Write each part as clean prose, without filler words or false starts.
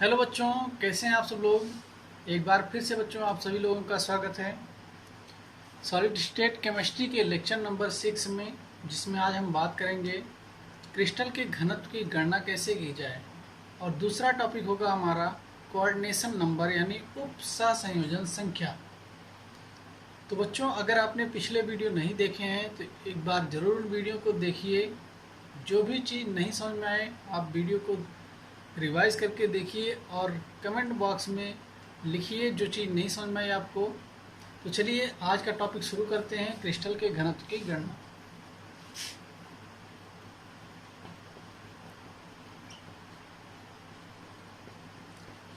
Hello बच्चों, कैसे हैं आप सब लोग। एक बार फिर से बच्चों आप सभी लोगों का स्वागत है सॉलिड स्टेट केमिस्ट्री के लेक्चर नंबर 6 में, जिसमें आज हम बात करेंगे क्रिस्टल के घनत्व की गणना कैसे की जाए। और दूसरा टॉपिक होगा हमारा कोऑर्डिनेशन नंबर यानी उप सहसंयोजन संख्या। तो बच्चों अगर आपने पिछले वीडियो नहीं देखे हैं तो एक बार ज़रूर उन वीडियो को देखिए। जो भी चीज़ नहीं समझ में आए आप वीडियो को रिवाइज करके देखिए और कमेंट बॉक्स में लिखिए जो चीज़ नहीं समझ में आई आपको। तो चलिए आज का टॉपिक शुरू करते हैं, क्रिस्टल के घनत्व की गणना।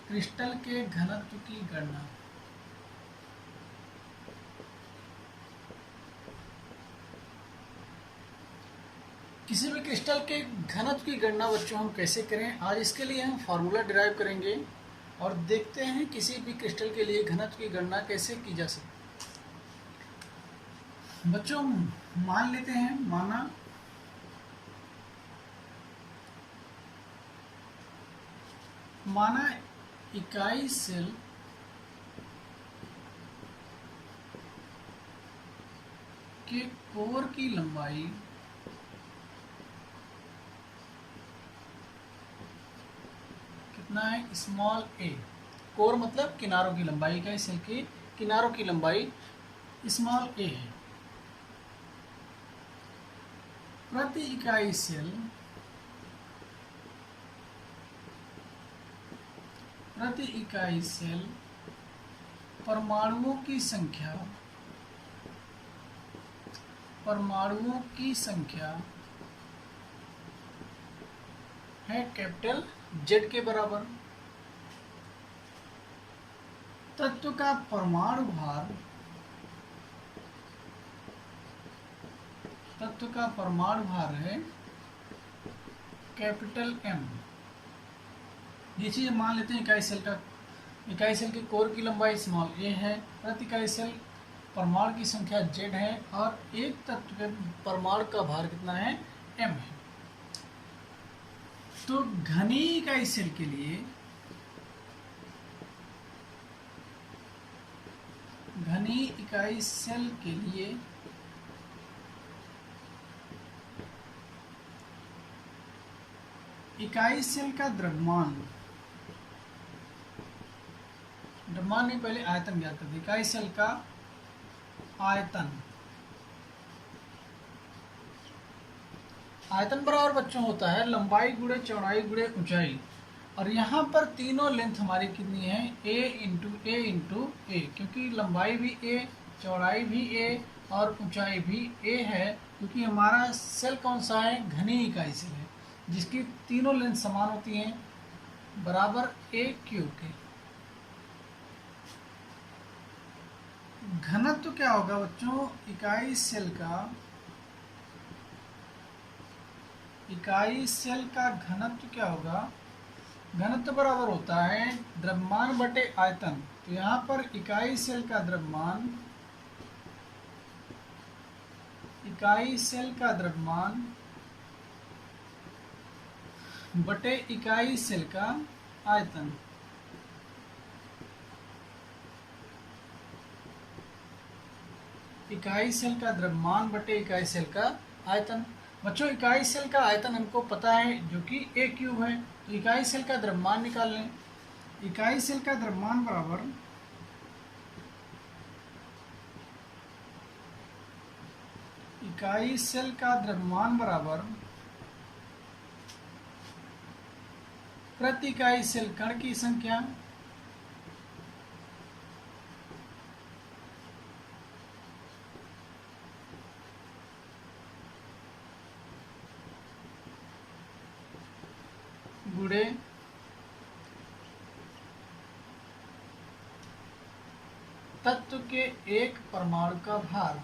क्रिस्टल के घनत्व की गणना। किसी भी क्रिस्टल के घनत्व की गणना बच्चों हम कैसे करें, आज इसके लिए हम फार्मूला डिराइव करेंगे और देखते हैं किसी भी क्रिस्टल के लिए घनत्व की गणना कैसे की जा सकती है। बच्चों मान लेते हैं, माना इकाई सेल के कोर की लंबाई कितना है, स्मॉल ए। कोर मतलब किनारों की लंबाई, इकाई सेल की किनारों की लंबाई स्मॉल ए है। प्रति इकाई सेल परमाणुओं की संख्या है कैपिटल जेड के बराबर। तत्व का परमाणु भार है कैपिटल एम। ये चीज मान लेते हैं इकाई सेल के कोर की लंबाई स्मॉल ए है, प्रति इकाई सेल परमाणु की संख्या जेड है और एक तत्व के परमाणु का भार कितना है, एम है। तो घनी इकाई सेल के लिए इकाई सेल का द्रव्यमान नहीं, पहले आयतन ज्ञात करते। इकाई सेल का आयतन बराबर बच्चों होता है लंबाई गुणे चौड़ाई गुणे ऊंचाई। और यहाँ पर तीनों लेंथ हमारी कितनी है, a इंटू ए, क्योंकि लंबाई भी a, चौड़ाई भी a और ऊंचाई भी a है, क्योंकि हमारा सेल कौन सा है, घनी इकाई सेल है, जिसकी तीनों लेंथ समान होती हैं बराबर a क्यूब के। घनत्व क्या होगा बच्चों, इकाई सेल का घनत्व क्या होगा, घनत्व बराबर होता है द्रव्यमान बटे आयतन। तो यहाँ पर इकाई सेल का द्रव्यमान बटे इकाई सेल का आयतन। इकाई सेल का द्रव्यमान बटे इकाई सेल का आयतन। बच्चों इकाई सेल का आयतन हमको पता है जो कि a क्यूब है, तो इकाई सेल का द्रव्यमान निकाल लें। इकाई सेल का द्रव्यमान बराबर प्रति इकाई सेल कण की संख्या गुणे तत्व के एक परमाणु का भार।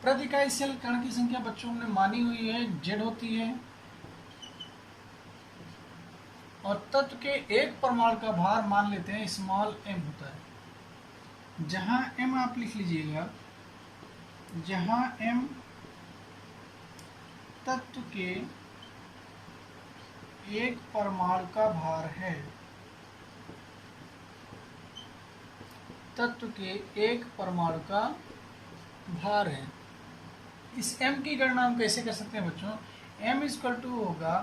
प्रति इकाई सेल कण की संख्या बच्चों ने मानी हुई है जेड होती है और तत्व के एक परमाणु का भार मान लेते हैं स्मॉल m होता है। जहां m आप लिख लीजिएगा जहां m तत्व के एक परमाणु का भार है, तत्व के एक परमाणु का भार है। इस m की गणना हम कैसे कर सकते हैं बच्चों? m इक्वल टू होगा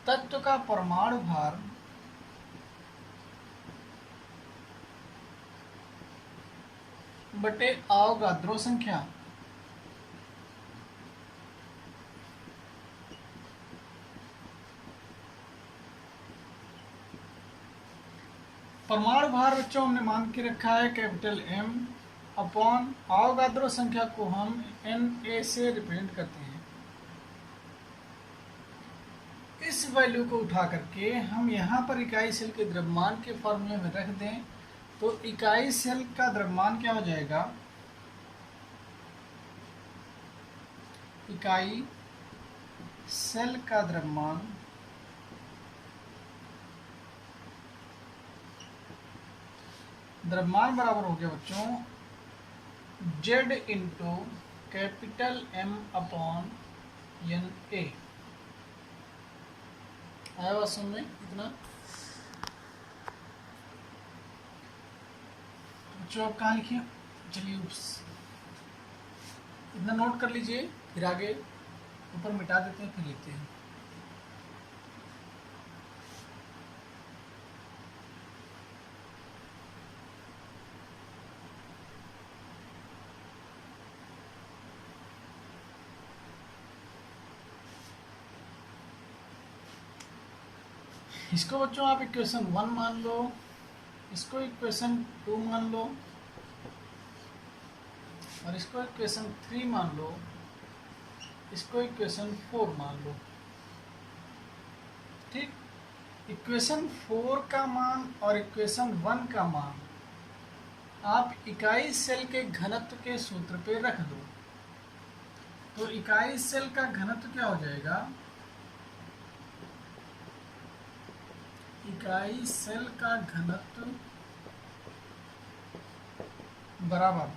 तत्व का परमाणु भार बटे अवगाद्रो संख्या। परमाणु भार बच्चों हमने मान के रखा है कैपिटल M अपॉन अवगाद्रो संख्या को हम Na से रिप्रेजेंट करते हैं। इस वैल्यू को उठा करके हम यहाँ पर इकाई सेल के द्रव्यमान के फॉर्मूले में रख दें तो इकाई सेल का द्रव्यमान क्या हो जाएगा? इकाई सेल का द्रव्यमान बराबर हो गया बच्चों Z into capital M upon Na। आया बात समझ में? इतना बच्चों आप कहाँ लिखिए? चलिए इतना नोट कर लीजिए, फिर आगे ऊपर मिटा देते हैं, फिर लिखते हैं। इसको बच्चों आप इक्वेशन 1 मान लो, इसको इक्वेशन 2 मान लो और इसको इक्वेशन 3 मान लो, इसको इक्वेशन 4 मान लो। ठीक, इक्वेशन 4 का मान और इक्वेशन 1 का मान आप इकाई सेल के घनत्व के सूत्र पे रख दो। तो इकाई सेल का घनत्व क्या हो जाएगा? इकाई सेल का घनत्व बराबर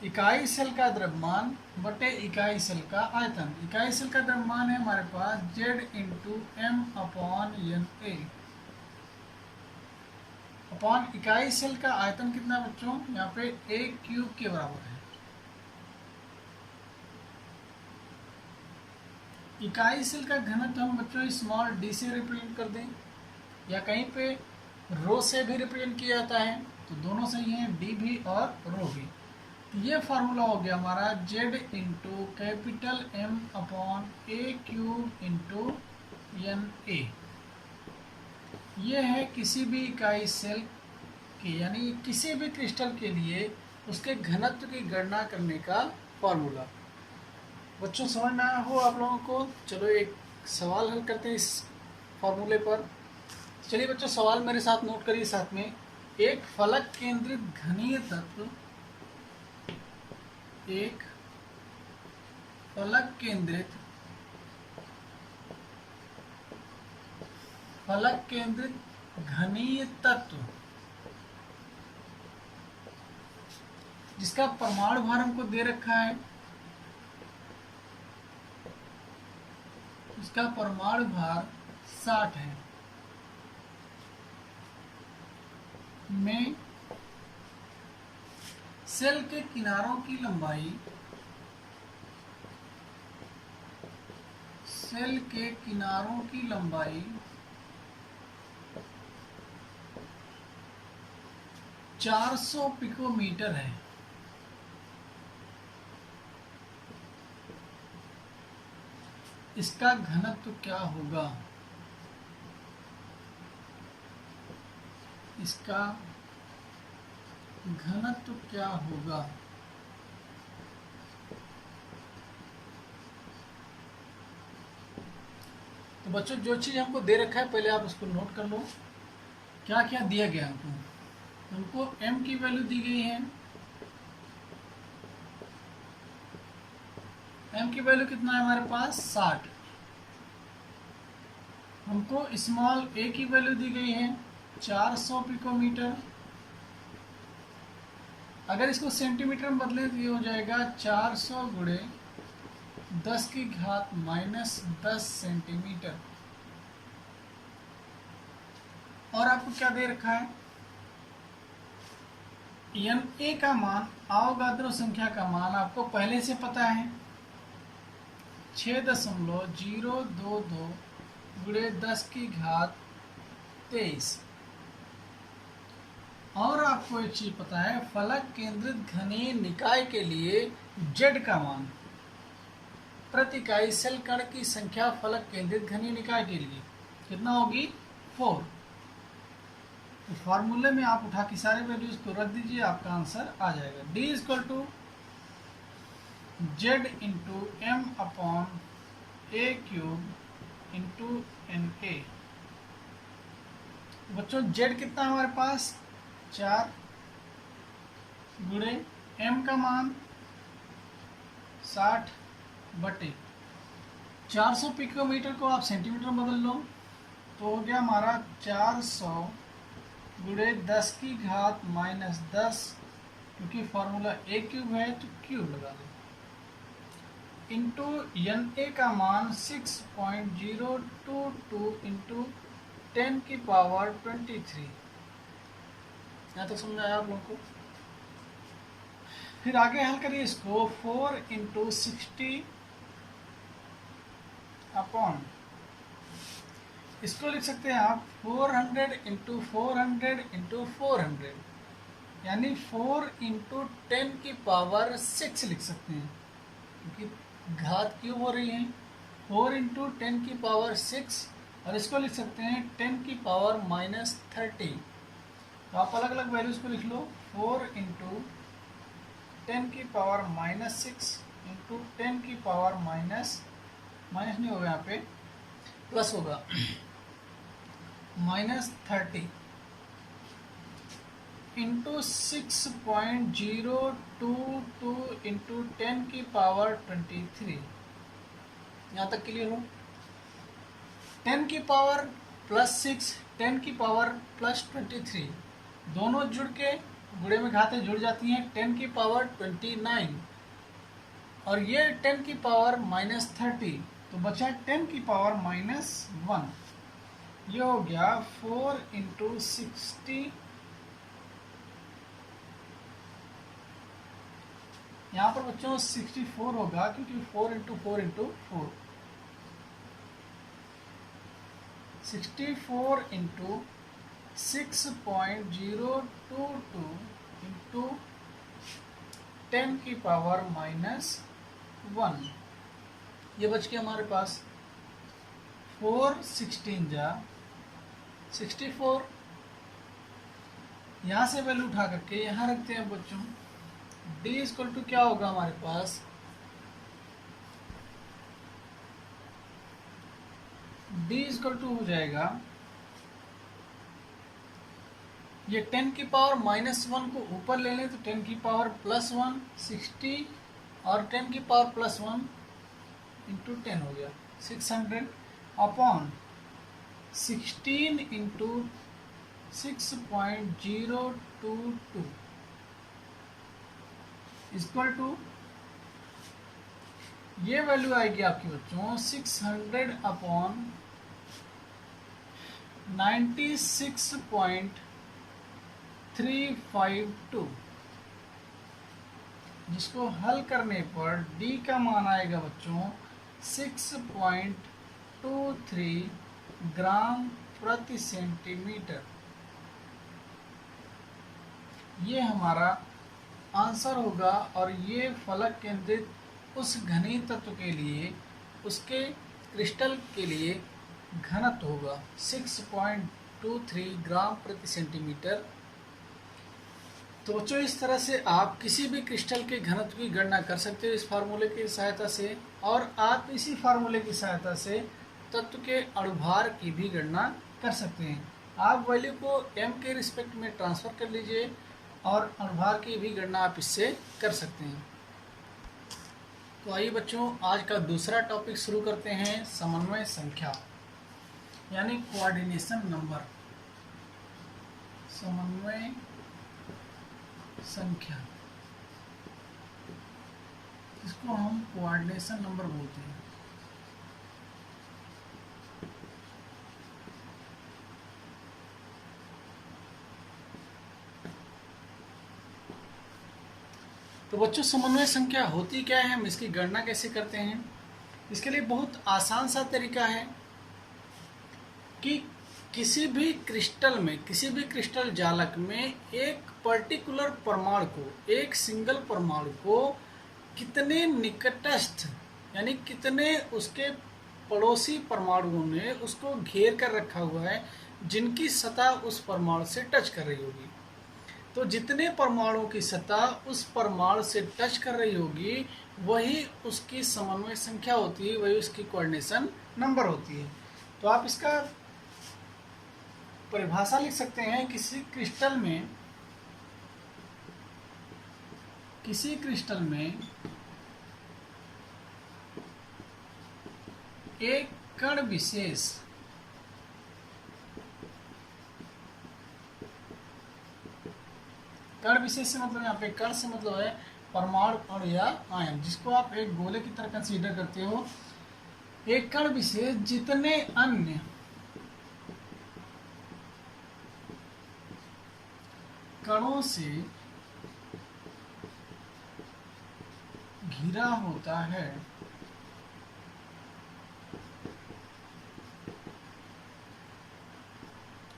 इकाई सेल का द्रव्यमान बटे इकाई सेल का आयतन। इकाई सेल का द्रव्यमान है हमारे पास Z into M upon Na upon इकाई सेल का आयतन कितना बच्चों? यहाँ पे A क्यूब के बराबर है। इकाई सेल का घनत्व हम बच्चों स्मॉल d से रिप्रेजेंट कर दें या कहीं पे रो से भी रिप्रेजेंट किया जाता है, तो दोनों सही हैं, डी भी और रो भी। तो ये फार्मूला हो गया हमारा Z into capital M upon A cube into Na। ये है किसी भी इकाई सेल के यानी किसी भी क्रिस्टल के लिए उसके घनत्व की गणना करने का फॉर्मूला। बच्चों समझ में आया हो आप लोगों को? चलो एक सवाल हल करते हैं इस फॉर्मूले पर। चलिए बच्चों सवाल मेरे साथ नोट करिए साथ में। एक फलक केंद्रित घनीय तत्व, एक फलक केंद्रित घनीय तत्व जिसका परमाणु भार हमको दे रखा है, इसका परमाणु भार 60 है, में सेल के किनारों की लंबाई 400 पिकोमीटर है। इसका घनत्व क्या होगा? इसका घनत्व क्या होगा? तो बच्चों जो चीज हमको दे रखा है पहले आप उसको नोट कर लो। क्या क्या दिया गया हमको m की वैल्यू दी गई है। m की वैल्यू कितना है हमारे पास? 60। हमको स्मॉल a की वैल्यू दी गई है 400 पिकोमीटर अगर इसको सेंटीमीटर में बदले तो ये हो जाएगा 400 गुणे 10 की घात -10 सेंटीमीटर। और आपको क्या दे रखा है, Na का मान, अवोगाद्रो संख्या का मान आपको पहले से पता है 6.022 गुणे 10 की घात 23। और आपको एक चीज पता है, फलक केंद्रित घनीय निकाय के लिए Z का मान, प्रति इकाई सेल कण की संख्या फलक केंद्रित घनीय निकाय के लिए कितना होगी, 4। तो फॉर्मूले में आप उठा के सारे वैल्यूज को रख दीजिए, आपका आंसर आ जाएगा। D equal to Z into M upon A cube into NA। बच्चों Z कितना है हमारे पास, 4 गुणे M का मान 60 बटे 400 पिकोमीटर को आप सेंटीमीटर में बदल लो तो हो गया हमारा 400 गुणे 10 की घात -10, क्योंकि फॉर्मूला A क्यूब है तो क्यूब लगा दो, इंटू Na का मान 6.022 इंटू 10 की पावर 23। यहाँ तक समझ आया आप लोगों को। फिर आगे हल करिए इसको, 4 इंटू 60 अपॉन, इसको लिख सकते हैं आप 400 इंटू 400 इंटू 400, यानी 4 इंटू 10 की पावर 6 लिख सकते हैं, क्योंकि घात क्यों हो रही है, 4 इंटू 10 की पावर 6, और इसको लिख सकते हैं 10 की पावर -30। तो आप अलग अलग वैल्यूज को लिख लो, 4 इंटू 10 की पावर -6 इंटू 10 की पावर माइनस नहीं होगा, यहाँ पे प्लस होगा, -30 इंटू 6.022 इंटू 10 की पावर 23। यहाँ तक क्लियर हो। 10 की पावर +6, 10 की पावर +23, दोनों जुड़ के गुणे में घातें जुड़ जाती हैं, 10 की पावर 29 और ये 10 की पावर -30, तो बचा 10 की पावर -1। ये हो गया 4 इंटू 60, यहाँ पर बच्चों 64 होगा, क्योंकि 4 इंटू 4 इंटू 4, 64 इंटू 6.022 इंटू 10 की पावर -1। ये बच गया हमारे पास 4 16 जा 64। यहाँ से वैल्यू उठा करके यहाँ रखते हैं बच्चों, D इक्वल टू क्या होगा हमारे पास, D इक्वल टू हो जाएगा, ये 10 की पावर -1 को ऊपर ले लें तो 10 की पावर +1, 60 और 10 की पावर +1 इंटू 10 हो गया 600 अपॉन 16 इंटू 6.022 इक्वल टू, ये वैल्यू आएगी आपकी बच्चों 600 अपॉन 96.352, जिसको हल करने पर D का मान आएगा बच्चों 6.23 ग्राम प्रति सेंटीमीटर। ये हमारा आंसर होगा, और ये फलक केंद्रित उस घनीय तत्व के लिए, उसके क्रिस्टल के लिए घनत्व होगा 6.23 ग्राम प्रति सेंटीमीटर। तो बच्चों इस तरह से आप किसी भी क्रिस्टल के घनत्व की गणना कर सकते हो इस फार्मूले की सहायता से, और आप इसी फार्मूले की सहायता से तत्व के अणुभार की भी गणना कर सकते हैं। आप वैल्यू को m के रिस्पेक्ट में ट्रांसफर कर लीजिए और अणुभार की भी गणना आप इससे कर सकते हैं। तो आइए बच्चों आज का दूसरा टॉपिक शुरू करते हैं, समन्वय संख्या यानी कोऑर्डिनेशन नंबर। समन्वय संख्या इसको हम कोऑर्डिनेशन नंबर बोलते हैं। तो बच्चों, समन्वय संख्या होती क्या है, हम इसकी गणना कैसे करते हैं? इसके लिए बहुत आसान सा तरीका है कि किसी भी क्रिस्टल जालक में एक पर्टिकुलर परमाणु को, एक सिंगल परमाणु को कितने निकटस्थ यानी कितने उसके पड़ोसी परमाणुओं ने उसको घेर कर रखा हुआ है जिनकी सतह उस परमाणु से टच कर रही होगी। तो जितने परमाणुओं की सतह उस परमाणु से टच कर रही होगी वही उसकी समन्वय संख्या होती है, वही उसकी कोऑर्डिनेशन नंबर होती है। तो आप इसका परिभाषा लिख सकते हैं, किसी क्रिस्टल में एक कण विशेष से मतलब यहाँ पे कण से मतलब है परमाणु अणु या आयन, जिसको आप एक गोले की तरह कंसीडर करते हो। एक कण विशेष जितने अन्य कणों से घिरा होता है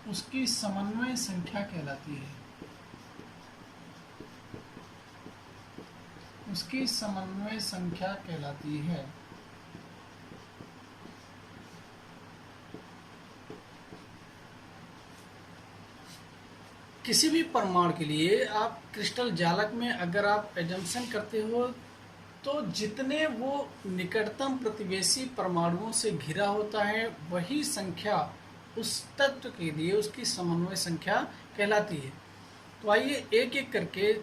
उसकी समन्वय संख्या कहलाती है। उसकी समन्वय संख्या कहलाती है। किसी भी परमाणु के लिए आप क्रिस्टल जालक में अगर आप एजम्पशन करते हो तो जितने वो निकटतम प्रतिवेशी परमाणुओं से घिरा होता है वही संख्या उस तत्व के लिए उसकी समन्वय संख्या कहलाती है। तो आइए एक एक करके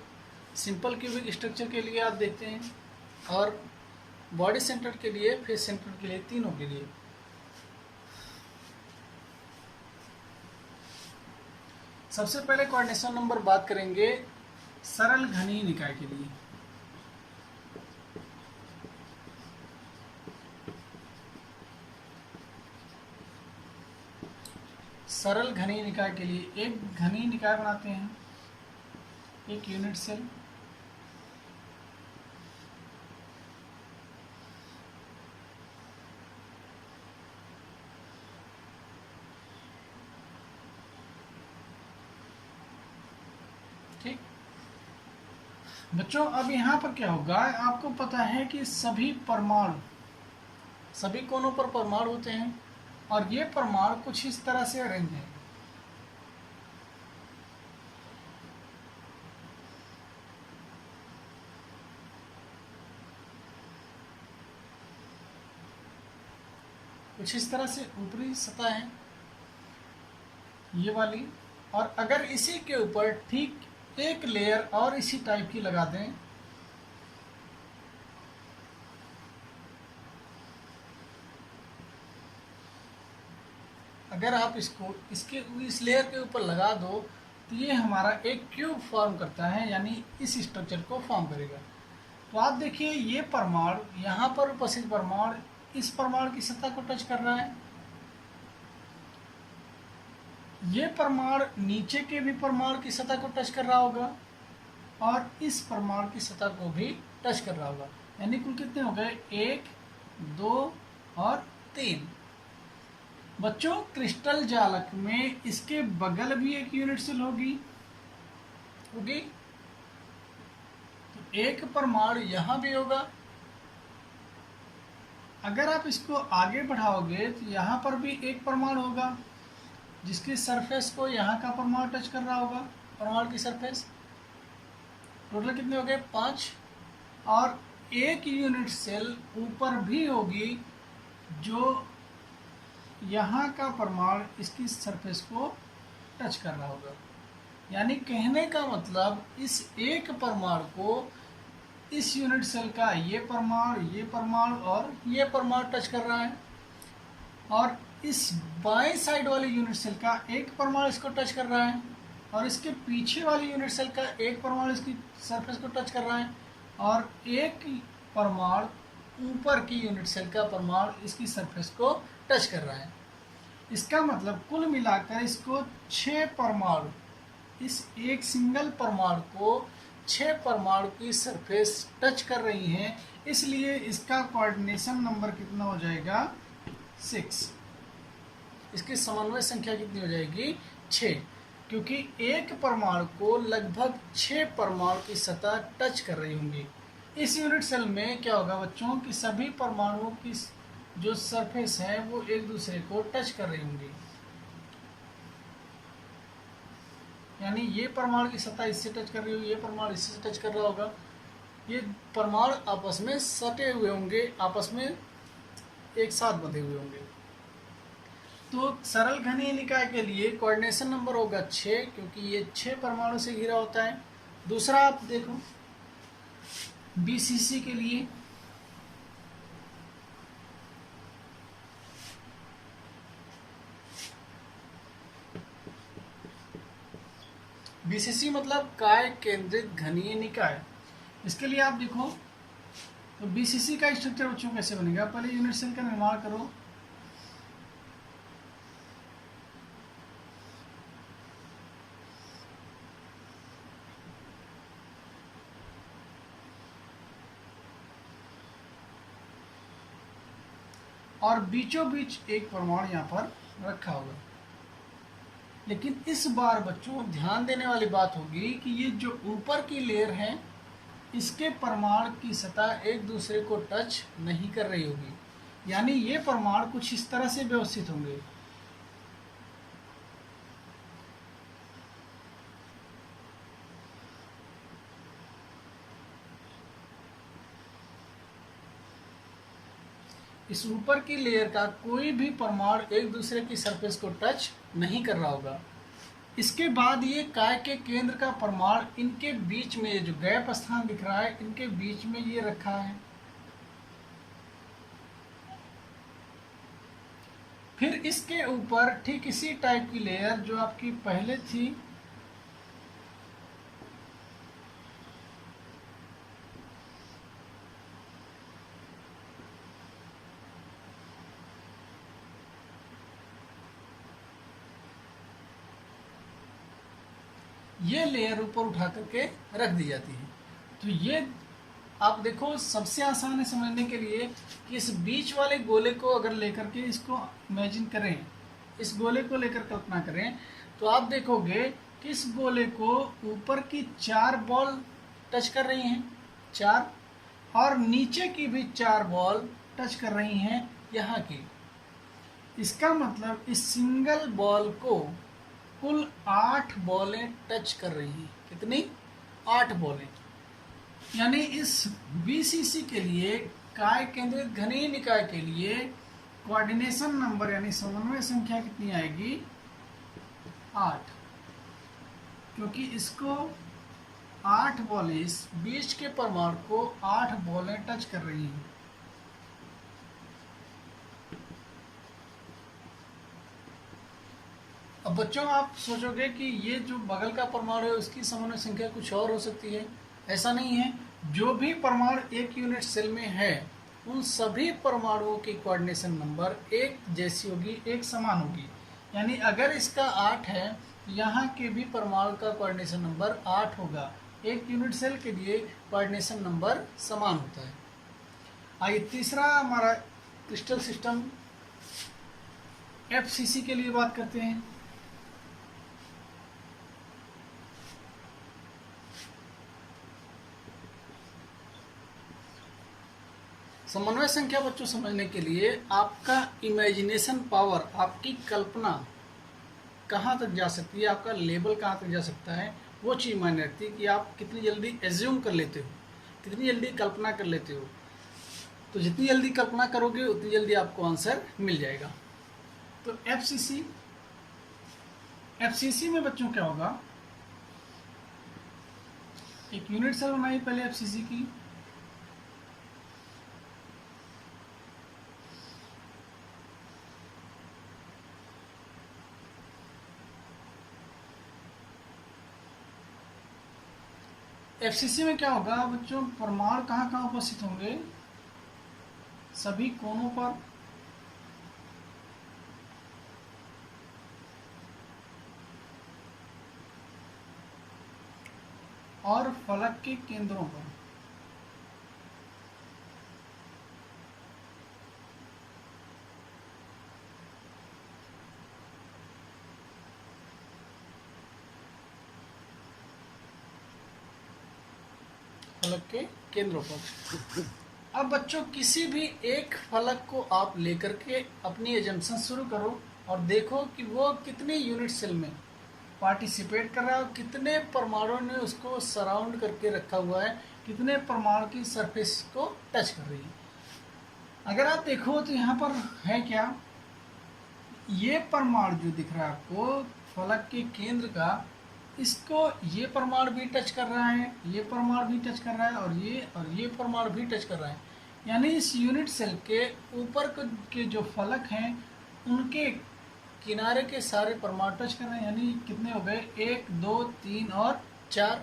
सिंपल क्यूबिक स्ट्रक्चर के लिए आप देखते हैं और बॉडी सेंटर के लिए, फेस सेंटर के लिए, तीनों के लिए। सबसे पहले कोऑर्डिनेशन नंबर बात करेंगे सरल घनीय निकाय के लिए। सरल घनीय निकाय के लिए एक घनीय निकाय बनाते हैं, एक यूनिट सेल। ठीक बच्चों, अब यहाँ पर क्या होगा, आपको पता है कि सभी कोनों पर परमाणु होते हैं और ये परमाणु कुछ इस तरह से अरेंज है। कुछ इस तरह से ऊपरी सतह है ये वाली, और अगर इसी के ऊपर ठीक एक लेयर और इसी टाइप की लगा दें अगर आप इसको इस लेयर के ऊपर लगा दो तो ये हमारा एक क्यूब फॉर्म करता है, यानी इस स्ट्रक्चर को फॉर्म करेगा। तो आप देखिए ये परमाणु, यहाँ पर उपस्थित परमाणु इस परमाणु की सतह को टच कर रहा है, ये परमाणु नीचे के भी परमाणु की सतह को टच कर रहा होगा और इस परमाणु की सतह को भी टच कर रहा होगा। यानी कुल कितने हो गए, 1, 2 और 3। बच्चों, क्रिस्टल जालक में इसके बगल भी एक यूनिट सेल होगी। तो एक परमाणु यहां भी होगा। अगर आप इसको आगे बढ़ाओगे तो यहाँ पर भी एक परमाणु होगा जिसकी सरफेस को यहाँ का परमाणु टच कर रहा होगा, परमाणु की सरफेस। टोटल कितने हो गए, 5। और एक यूनिट सेल ऊपर भी होगी जो यहाँ का परमाणु इसकी सरफेस को टच कर रहा होगा। यानी कहने का मतलब इस एक परमाणु को इस यूनिट सेल का ये परमाणु और ये परमाणु टच कर रहा है, और इस बाएं साइड वाले यूनिट सेल का एक परमाणु इसको टच कर रहा है, और इसके पीछे वाले यूनिट सेल का एक परमाणु इसकी सरफेस को टच कर रहा है, और एक परमाणु ऊपर की यूनिट सेल का परमाणु इसकी सरफेस को टच कर रहा है। इसका मतलब कुल मिलाकर इसको 6 परमाणु, इस एक सिंगल परमाणु को 6 परमाणु की सरफेस टच कर रही हैं, इसलिए इसका कोऑर्डिनेशन नंबर कितना हो जाएगा 6। इसकी समन्वय संख्या कितनी हो जाएगी 6, क्योंकि एक परमाणु को लगभग 6 परमाणु की सतह टच कर रही होंगी। इस यूनिट सेल में क्या होगा बच्चों कि सभी परमाणुओं की जो सरफेस है वो एक दूसरे को टच कर रही होंगी, यानी ये परमाणु की सतह इससे टच कर रही होगी, ये परमाणु इससे टच कर रहा होगा, ये परमाणु आपस में सटे हुए होंगे, आपस में एक साथ बंधे हुए होंगे। तो सरल घनीय निकाय के लिए कोऑर्डिनेशन नंबर होगा 6, क्योंकि ये 6 परमाणु से घिरा होता है। दूसरा आप देखो बीसीसी के लिए, बीसीसी मतलब काय केंद्रित घनीय निकाय। इसके लिए आप देखो तो बीसीसी का स्ट्रक्चर बच्चों कैसे बनेगा। पहले यूनिट सेल का निर्माण करो, और बीचों बीच एक परमाणु यहाँ पर रखा होगा। लेकिन इस बार बच्चों ध्यान देने वाली बात होगी कि ये जो ऊपर की लेयर है इसके परमाणु की सतह एक दूसरे को टच नहीं कर रही होगी, यानी ये परमाणु कुछ इस तरह से व्यवस्थित होंगे। इस ऊपर की लेयर का कोई भी परमाणु एक दूसरे की सरफेस को टच नहीं कर रहा होगा। इसके बाद ये काय के केंद्र का परमाणु इनके बीच में जो गैप स्थान दिख रहा है इनके बीच में ये रखा है। फिर इसके ऊपर ठीक इसी टाइप की लेयर जो आपकी पहले थी ये लेयर ऊपर उठा करके रख दी जाती है। तो ये आप देखो सबसे आसान है समझने के लिए कि इस बीच वाले गोले को अगर लेकर के इसको इमेजिन करें, इस गोले को लेकर कल्पना करें, तो आप देखोगे कि इस गोले को ऊपर की 4 बॉल टच कर रही हैं, 4, और नीचे की भी 4 बॉल टच कर रही हैं यहाँ की। इसका मतलब इस सिंगल बॉल को कुल 8 बॉलें टच कर रही हैं। कितनी? 8 बॉलें। यानी इस बीसीसी के लिए काय केंद्रित घनीय निकाय के लिए कोऑर्डिनेशन नंबर यानी समन्वय संख्या कितनी आएगी 8, क्योंकि इसको 8 बॉलें, इस बीच के परमाणु को 8 बॉलें टच कर रही हैं। अब बच्चों आप सोचोगे कि ये जो बगल का परमाणु है उसकी समन्वय संख्या कुछ और हो सकती है। ऐसा नहीं है, जो भी परमाणु एक यूनिट सेल में है उन सभी परमाणुओं की कोऑर्डिनेशन नंबर एक जैसी होगी, एक समान होगी। यानी अगर इसका 8 है तो यहाँ के भी परमाणु का कोऑर्डिनेशन नंबर 8 होगा। एक यूनिट सेल के लिए कोऑर्डिनेशन नंबर समान होता है। आइए तीसरा हमारा क्रिस्टल सिस्टम एफसीसी के लिए बात करते हैं। समन्वय संख्या बच्चों समझने के लिए आपका इमेजिनेशन पावर, आपकी कल्पना कहाँ तक जा सकती है, आपका लेवल कहाँ तक जा सकता है, वो चीज़ मायने रखती है कि आप कितनी जल्दी एज्यूम कर लेते हो, कितनी जल्दी कल्पना कर लेते हो। तो जितनी जल्दी कल्पना करोगे उतनी जल्दी आपको आंसर मिल जाएगा। तो एफसीसी में बच्चों क्या होगा, एक यूनिट सेल बनाई पहले एफसीसी की, एफसीसी में क्या होगा बच्चों, परमाणु कहाँ कहाँ उपस्थित होंगे, सभी कोनों पर, और फलक के केंद्रों पर। फलक के केंद्रों पर। अब बच्चों किसी भी एक फलक को आप लेकर के अपनी एजम्पशन शुरू करो और देखो कि वो कितने यूनिट सेल में पार्टिसिपेट कर रहा है और कितने परमाणुओं ने उसको सराउंड करके रखा हुआ है, कितने परमाणु की सरफेस को टच कर रही है। अगर आप देखो तो यहाँ पर है क्या, ये परमाणु जो दिख रहा है आपको फलक के केंद्र का, इसको ये परमाणु भी टच कर रहा है, ये परमाणु भी टच कर रहा है, और ये परमाणु भी टच कर रहा है। यानी इस यूनिट सेल के ऊपर के जो फलक हैं उनके किनारे के सारे परमाणु टच कर रहे हैं। यानी कितने हो गए, 1 2 3 और 4।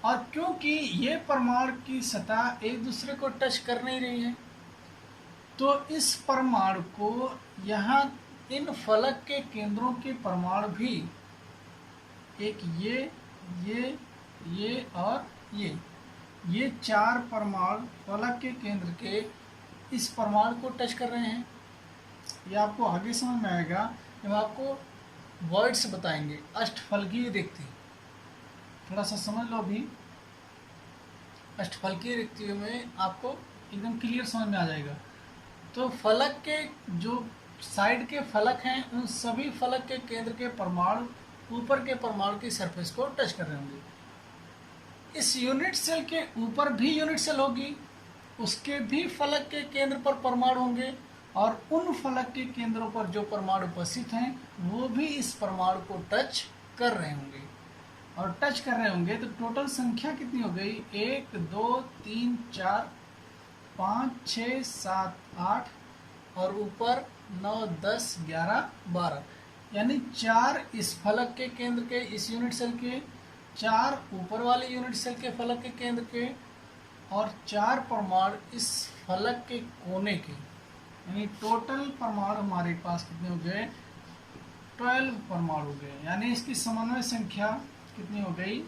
और क्योंकि ये परमाणु की सतह एक दूसरे को टच कर नहीं रही है, तो इस परमाणु को यहाँ इन फलक के केंद्रों के परमाणु भी, एक ये और ये 4 परमाणु फलक के केंद्र के इस परमाणु को टच कर रहे हैं। ये आपको आगे समझ में आएगा जब आपको वर्ड्स बताएंगे। अष्टफलकीय रिक्ति, थोड़ा सा समझ लो अभी। अष्टफलकीय रिक्तियों में आपको एकदम क्लियर समझ में आ जाएगा। तो फलक के जो साइड के फलक हैं उन सभी फलक के केंद्र के परमाणु ऊपर के परमाणु की सरफेस को टच कर रहे होंगे। इस यूनिट सेल के ऊपर भी यूनिट सेल होगी, उसके भी फलक के केंद्र पर परमाणु होंगे, और उन फलक के केंद्रों पर जो परमाणु उपस्थित हैं वो भी इस परमाणु को टच कर रहे होंगे। और टच कर रहे होंगे तो टोटल संख्या कितनी हो गई, 1 2 3 4 5 6 7 8 और ऊपर 9 10 11 12। यानी 4 इस फलक के केंद्र के, इस यूनिट सेल के, 4 ऊपर वाले यूनिट सेल के फलक के केंद्र के, और 4 परमाणु इस फलक के कोने के। यानी टोटल परमाणु हमारे पास कितने हो गए, 12 परमाणु हो गए। यानी इसकी समन्वय संख्या कितनी हो गई,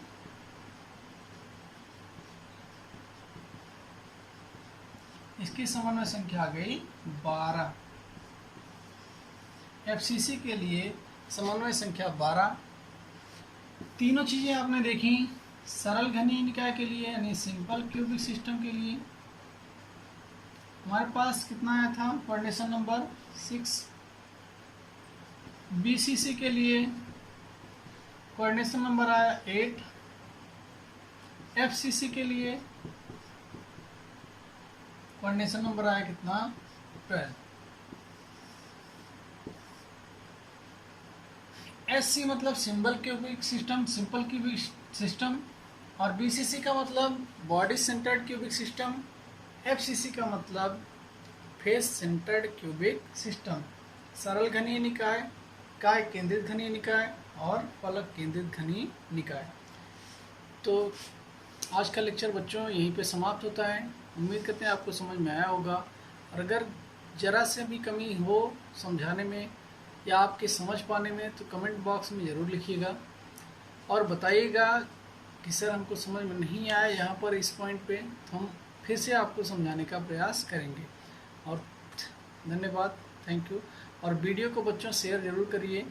इसकी समन्वय संख्या आ गई 12। एफसीसी के लिए समन्वय संख्या 12। तीनों चीजें आपने देखी। सरल घनीय निकाय के लिए यानी सिंपल क्यूबिक सिस्टम के लिए हमारे पास कितना आया था, कोऑर्डिनेशन नंबर 6। बीसीसी के लिए कोऑर्डिनेशन नंबर आया 8। एफसीसी के लिए कोऑर्डिनेशन नंबर आया कितना, 12। एससी मतलब simple cubic system, simple cubic system, और बीसीसी का मतलब body centred cubic system, FCC का मतलब फेस सेंटर्ड क्यूबिक सिस्टम। सरल घनीय निकाय, काय केंद्रित घनीय निकाय और फलक केंद्रित घनीय निकाय। तो आज का लेक्चर बच्चों यहीं पे समाप्त होता है। उम्मीद करते हैं आपको समझ में आया होगा। और अगर ज़रा से भी कमी हो समझाने में या आपके समझ पाने में तो कमेंट बॉक्स में ज़रूर लिखिएगा और बताइएगा कि सर हमको समझ में नहीं आया यहाँ पर इस पॉइंट पे, तो हम फिर से आपको समझाने का प्रयास करेंगे। और धन्यवाद, थैंक यू। और वीडियो को बच्चों शेयर ज़रूर करिए।